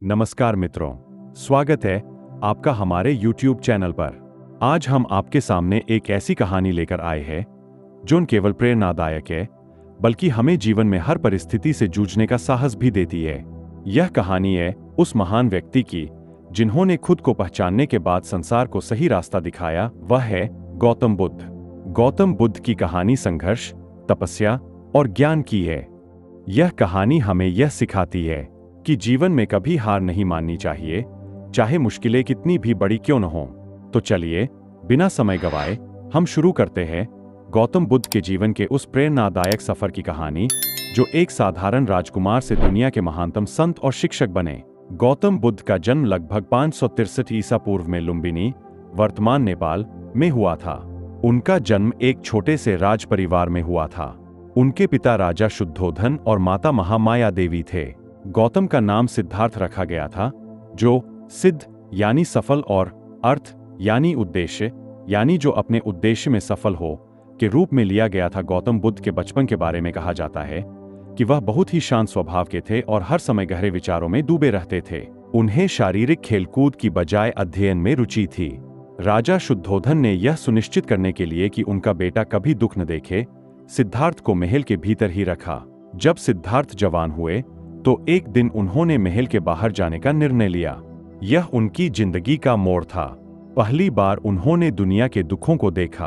नमस्कार मित्रों, स्वागत है आपका हमारे YouTube चैनल पर। आज हम आपके सामने एक ऐसी कहानी लेकर आए हैं जो न केवल प्रेरणादायक है बल्कि हमें जीवन में हर परिस्थिति से जूझने का साहस भी देती है। यह कहानी है उस महान व्यक्ति की जिन्होंने खुद को पहचानने के बाद संसार को सही रास्ता दिखाया। वह है गौतम बुद्ध। गौतम बुद्ध की कहानी संघर्ष, तपस्या और ज्ञान की है। यह कहानी हमें यह सिखाती है कि जीवन में कभी हार नहीं माननी चाहिए, चाहे मुश्किलें कितनी भी बड़ी क्यों न हों। तो चलिए बिना समय गवाए हम शुरू करते हैं गौतम बुद्ध के जीवन के उस प्रेरणादायक सफर की कहानी जो एक साधारण राजकुमार से दुनिया के महानतम संत और शिक्षक बने। गौतम बुद्ध का जन्म लगभग 563 ईसा पूर्व में लुम्बिनी, वर्तमान नेपाल में हुआ था। उनका जन्म एक छोटे से राज परिवार में हुआ था। उनके पिता राजा शुद्धोधन और माता महामाया देवी थे। गौतम का नाम सिद्धार्थ रखा गया था, जो सिद्ध यानी सफल और अर्थ यानी उद्देश्य यानी जो अपने उद्देश्य में सफल हो के रूप में लिया गया था। गौतम बुद्ध के बचपन के बारे में कहा जाता है कि वह बहुत ही शांत स्वभाव के थे और हर समय गहरे विचारों में डूबे रहते थे। उन्हें शारीरिक खेलकूद की बजाय अध्ययन में रुचि थी। राजा शुद्धोधन ने यह सुनिश्चित करने के लिए कि उनका बेटा कभी दुख न देखे, सिद्धार्थ को महल के भीतर ही रखा। जब सिद्धार्थ जवान हुए तो एक दिन उन्होंने महल के बाहर जाने का निर्णय लिया। यह उनकी जिंदगी का मोड़ था। पहली बार उन्होंने दुनिया के दुखों को देखा।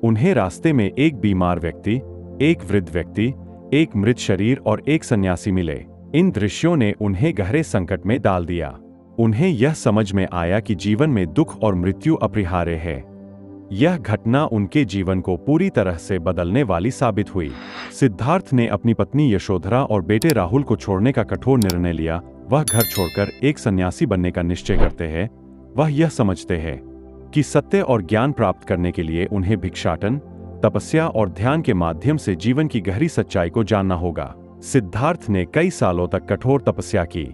उन्हें रास्ते में एक बीमार व्यक्ति, एक वृद्ध व्यक्ति, एक मृत शरीर और एक सन्यासी मिले। इन दृश्यों ने उन्हें गहरे संकट में डाल दिया। उन्हें यह समझ में आया कि जीवन में दुख और मृत्यु अपरिहार्य है। यह घटना उनके जीवन को पूरी तरह से बदलने वाली साबित हुई। सिद्धार्थ ने अपनी पत्नी यशोधरा और बेटे राहुल को छोड़ने का कठोर निर्णय लिया। वह घर छोड़कर एक सन्यासी बनने का निश्चय करते हैं। वह यह समझते हैं कि सत्य और ज्ञान प्राप्त करने के लिए उन्हें भिक्षाटन, तपस्या और ध्यान के माध्यम से जीवन की गहरी सच्चाई को जानना होगा। सिद्धार्थ ने कई सालों तक कठोर तपस्या की।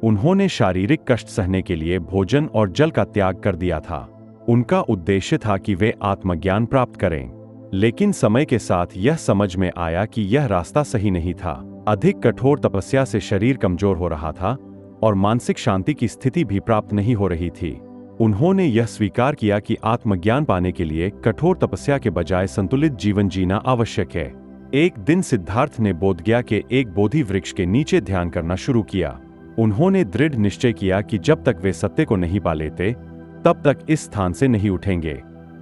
उन्होंने शारीरिक कष्ट सहने के लिए भोजन और जल का त्याग कर दिया था। उनका उद्देश्य था कि वे आत्मज्ञान प्राप्त करें। लेकिन समय के साथ यह समझ में आया कि यह रास्ता सही नहीं था। अधिक कठोर तपस्या से शरीर कमजोर हो रहा था और मानसिक शांति की स्थिति भी प्राप्त नहीं हो रही थी। उन्होंने यह स्वीकार किया कि आत्मज्ञान पाने के लिए कठोर तपस्या के बजाय संतुलित जीवन जीना आवश्यक है। एक दिन सिद्धार्थ ने बोधगया के एक बोधि वृक्ष के नीचे ध्यान करना शुरू किया। उन्होंने दृढ़ निश्चय किया कि जब तक वे सत्य को नहीं पा लेते तब तक इस स्थान से नहीं उठेंगे।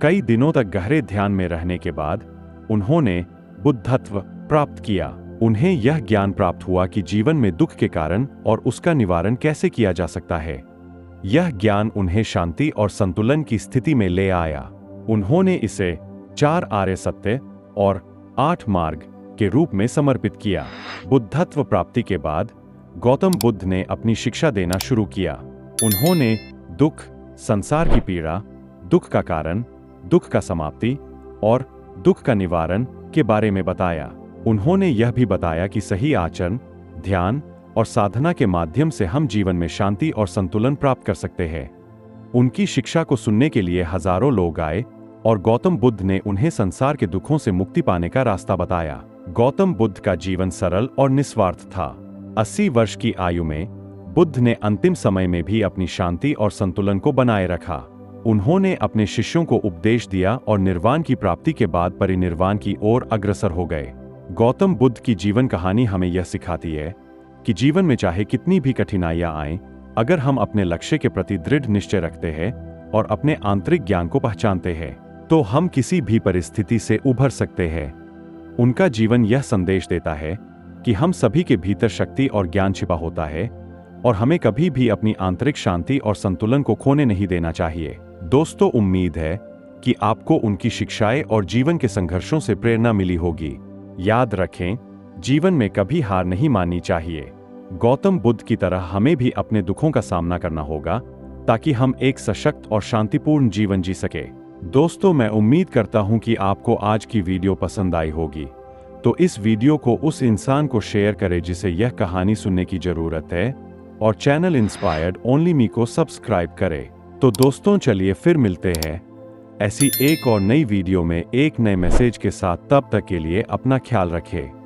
कई दिनों तक गहरे ध्यान में रहने के बाद उन्होंने बुद्धत्व प्राप्त किया। उन्हें यह ज्ञान प्राप्त हुआ कि जीवन में दुख के कारण और उसका निवारण कैसे किया जा सकता है। यह ज्ञान उन्हें शांति और संतुलन की स्थिति में ले आया। उन्होंने इसे 4 आर्य सत्य और 8 मार्ग के रूप में समर्पित किया। बुद्धत्व प्राप्ति के बाद गौतम बुद्ध ने अपनी शिक्षा देना शुरू किया। उन्होंने दुख, संसार की पीड़ा, दुख का कारण, दुख का समाप्ति और दुख का निवारण के बारे में बताया। उन्होंने यह भी बताया कि सही आचरण, ध्यान और साधना के माध्यम से हम जीवन में शांति और संतुलन प्राप्त कर सकते हैं। उनकी शिक्षा को सुनने के लिए हजारों लोग आए और गौतम बुद्ध ने उन्हें संसार के दुखों से मुक्ति पाने का रास्ता बताया। गौतम बुद्ध का जीवन सरल और निस्वार्थ था। 80 वर्ष की आयु में बुद्ध ने अंतिम समय में भी अपनी शांति और संतुलन को बनाए रखा। उन्होंने अपने शिष्यों को उपदेश दिया और निर्वाण की प्राप्ति के बाद परिनिर्वाण की ओर अग्रसर हो गए। गौतम बुद्ध की जीवन कहानी हमें यह सिखाती है कि जीवन में चाहे कितनी भी कठिनाइयां आएं, अगर हम अपने लक्ष्य के प्रति दृढ़ निश्चय रखते हैं और अपने आंतरिक ज्ञान को पहचानते हैं, तो हम किसी भी परिस्थिति से उभर सकते हैं। उनका जीवन यह संदेश देता है कि हम सभी के भीतर शक्ति और ज्ञान छिपा होता है और हमें कभी भी अपनी आंतरिक शांति और संतुलन को खोने नहीं देना चाहिए। दोस्तों, उम्मीद है कि आपको उनकी शिक्षाएं और जीवन के संघर्षों से प्रेरणा मिली होगी। याद रखें, जीवन में कभी हार नहीं माननी चाहिए। गौतम बुद्ध की तरह हमें भी अपने दुखों का सामना करना होगा ताकि हम एक सशक्त और शांतिपूर्ण जीवन जी सके। दोस्तों, मैं उम्मीद करता हूं कि आपको आज की वीडियो पसंद आई होगी। तो इस वीडियो को उस इंसान को शेयर करें जिसे यह कहानी सुनने की जरूरत है और चैनल इंस्पायर्ड ओनली मी को सब्सक्राइब करें। तो दोस्तों, चलिए फिर मिलते हैं ऐसी एक और नई वीडियो में एक नए मैसेज के साथ। तब तक के लिए अपना ख्याल रखें।